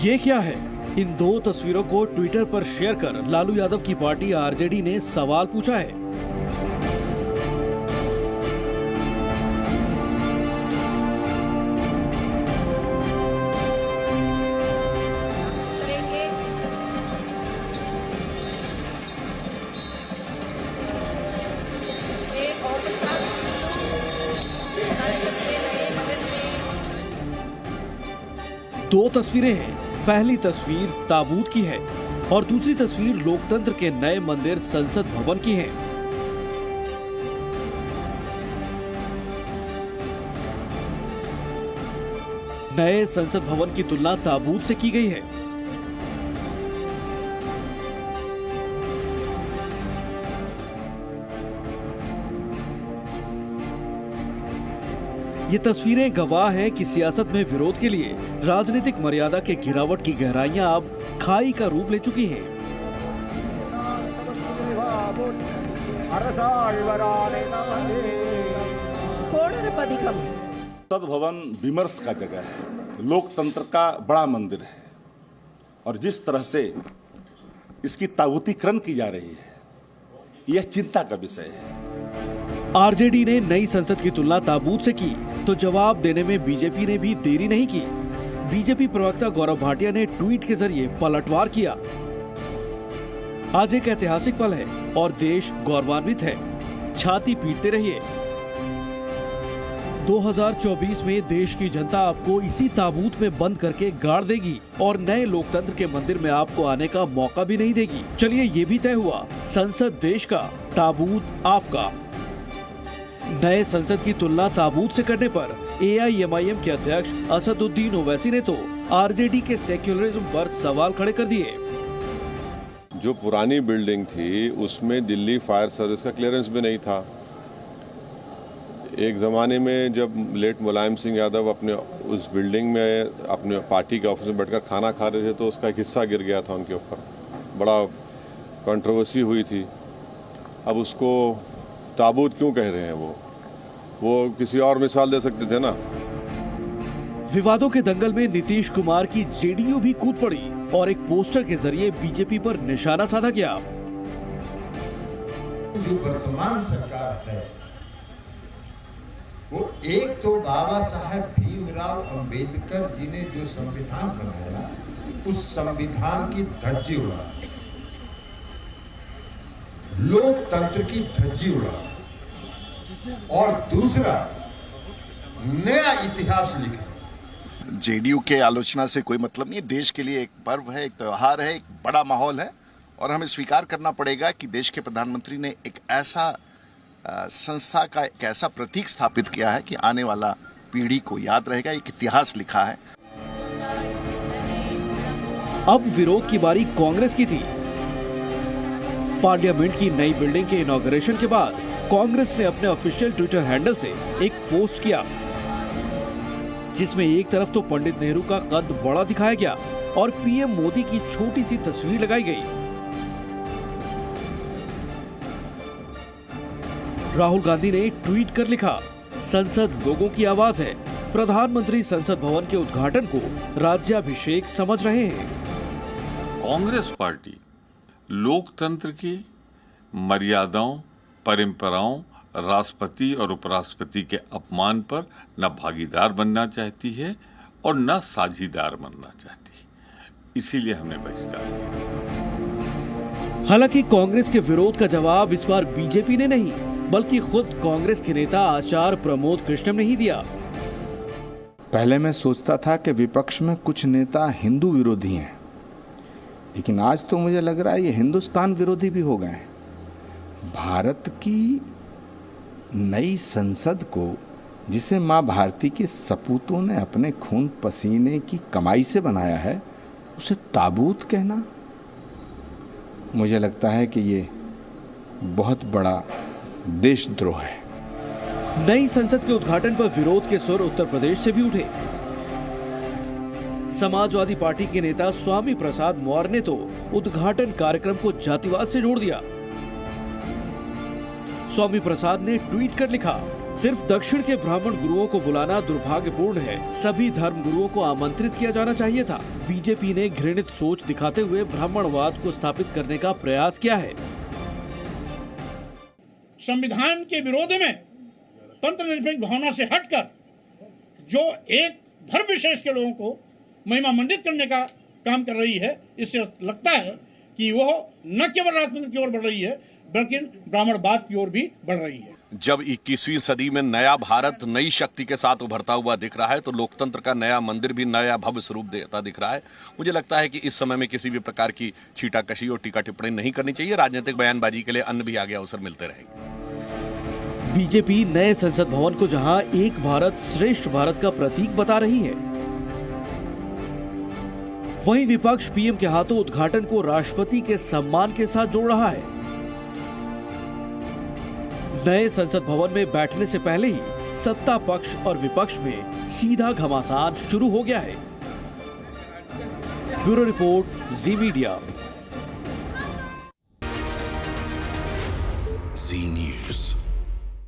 ये क्या है? इन दो तस्वीरों को ट्विटर पर शेयर कर लालू यादव की पार्टी आरजेडी ने सवाल पूछा है। दो तस्वीरें हैं। पहली तस्वीर ताबूत की है और दूसरी तस्वीर लोकतंत्र के नए मंदिर संसद भवन की है। नए संसद भवन की तुलना ताबूत से की गई है। ये तस्वीरें गवाह हैं कि सियासत में विरोध के लिए राजनीतिक मर्यादा के गिरावट की गहराइयां अब खाई का रूप ले चुकी हैं। संसद भवन विमर्श का जगह है, लोकतंत्र का बड़ा मंदिर है और जिस तरह से इसकी ताबूतीकरण की जा रही है, यह चिंता का विषय है। आरजेडी ने नई संसद की तुलना ताबूत से की तो जवाब देने में बीजेपी ने भी देरी नहीं की। बीजेपी प्रवक्ता गौरव भाटिया ने ट्वीट के जरिए पलटवार किया। आज एक ऐतिहासिक पल है और देश गौरवान्वित है। छाती पीटते रहिए। 2024 में देश की जनता आपको इसी ताबूत में बंद करके गाड़ देगी और नए लोकतंत्र के मंदिर में आपको आने का मौका भी नहीं देगी। चलिए ये भी तय हुआ, संसद देश का, ताबूत आपका। नए संसद की तुलना ताबूत से करने पर एआईएमआईएम के अध्यक्ष असदुद्दीन ओवैसी ने तो आरजेडी के सेक्युलरिज्म पर सवाल खड़े कर दिए। जो पुरानी बिल्डिंग थी उसमें दिल्ली फायर सर्विस का क्लियरेंस भी नहीं था। एक ज़माने में जब लेट मुलायम सिंह यादव अपने उस बिल्डिंग में अपने पार्टी के ऑफिस में बैठकर खाना खा रहे थे तो उसका एक हिस्सा गिर गया था उनके ऊपर, बड़ा कंट्रोवर्सी हुई थी। अब उसको ताबूत क्यों कह रहे हैं? वो किसी और मिसाल दे सकते थे ना। विवादों के दंगल में नीतीश कुमार की जेडीयू भी कूद पड़ी और एक पोस्टर के जरिए बीजेपी पर निशाना साधा गया। जो वर्तमान सरकार है वो एक तो बाबा साहेब भीमराव अंबेडकर जी ने जो संविधान बनाया उस संविधान की धज्जी उड़ा, लोकतंत्र की धज्जी उड़ा, और दूसरा नया इतिहास लिखना। जेडीयू के आलोचना से कोई मतलब नहीं है। देश के लिए एक पर्व है, एक त्योहार है, एक बड़ा माहौल है और हमें स्वीकार करना पड़ेगा कि देश के प्रधानमंत्री ने एक ऐसा संस्था का एक ऐसा प्रतीक स्थापित किया है कि आने वाला पीढ़ी को याद रहेगा, एक इतिहास लिखा है। अब विरोध की बारी कांग्रेस की थी। पार्लियामेंट की नई बिल्डिंग के इनॉग्रेशन के बाद कांग्रेस ने अपने ऑफिशियल ट्विटर हैंडल से एक पोस्ट किया जिसमें एक तरफ तो पंडित नेहरू का कद बड़ा दिखाया गया और पीएम मोदी की छोटी सी तस्वीर लगाई गई। राहुल गांधी ने ट्वीट कर लिखा, संसद लोगों की आवाज है। प्रधानमंत्री संसद भवन के उद्घाटन को राज्याभिषेक समझ रहे हैं। कांग्रेस पार्टी लोकतंत्र की मर्यादाओं, परंपराओं, राष्ट्रपति और उपराष्ट्रपति के अपमान पर न भागीदार बनना चाहती है और न साझीदार बनना चाहती है। इसीलिए हमने बहिष्कार किया। हालांकि कांग्रेस के विरोध का जवाब इस बार बीजेपी ने नहीं बल्कि खुद कांग्रेस के नेता आचार्य प्रमोद कृष्णम ने ही दिया। पहले मैं सोचता था कि विपक्ष में कुछ नेता हिंदू विरोधी हैं, लेकिन आज तो मुझे लग रहा है ये हिंदुस्तान विरोधी भी हो गए हैं। भारत की नई संसद को, जिसे मां भारती के सपूतों ने अपने खून पसीने की कमाई से बनाया है, उसे ताबूत कहना, मुझे लगता है कि ये बहुत बड़ा देशद्रोह है। नई संसद के उद्घाटन पर विरोध के सुर उत्तर प्रदेश से भी उठे। समाजवादी पार्टी के नेता स्वामी प्रसाद मौर्य ने तो उद्घाटन कार्यक्रम को जातिवाद से जोड़ दिया। स्वामी प्रसाद ने ट्वीट कर लिखा, सिर्फ दक्षिण के ब्राह्मण गुरुओं को बुलाना दुर्भाग्यपूर्ण है। सभी धर्म गुरुओं को आमंत्रित किया जाना चाहिए था। बीजेपी ने घृणित सोच दिखाते हुए ब्राह्मणवाद को स्थापित करने का प्रयास किया है। संविधान के विरोध में तंत्र निरपेक्ष भावना से हटकर जो एक धर्म विशेष के लोगों को महिमा मंडित करने का काम कर रही है, इससे लगता है कि वह न केवल राजतंत्र की ओर बढ़ रही है बल्कि ब्राह्मणवाद की ओर भी बढ़ रही है। जब 21वीं सदी में नया भारत नई शक्ति के साथ उभरता हुआ दिख रहा है तो लोकतंत्र का नया मंदिर भी नया भव्य स्वरूप देता दिख रहा है। मुझे लगता है कि इस समय में किसी भी प्रकार की छीटाकशी और टीका टिप्पणी नहीं करनी चाहिए। राजनीतिक बयानबाजी के लिए अन्य भी आगे अवसर मिलते रहेंगे। बीजेपी नए संसद भवन को जहां एक भारत श्रेष्ठ भारत का प्रतीक बता रही है, वहीं विपक्ष पीएम के हाथों उद्घाटन को राष्ट्रपति के सम्मान के साथ जोड़ रहा है। नए संसद भवन में बैठने से पहले ही सत्ता पक्ष और विपक्ष में सीधा घमासान शुरू हो गया है। ब्यूरो रिपोर्ट, जी मीडिया।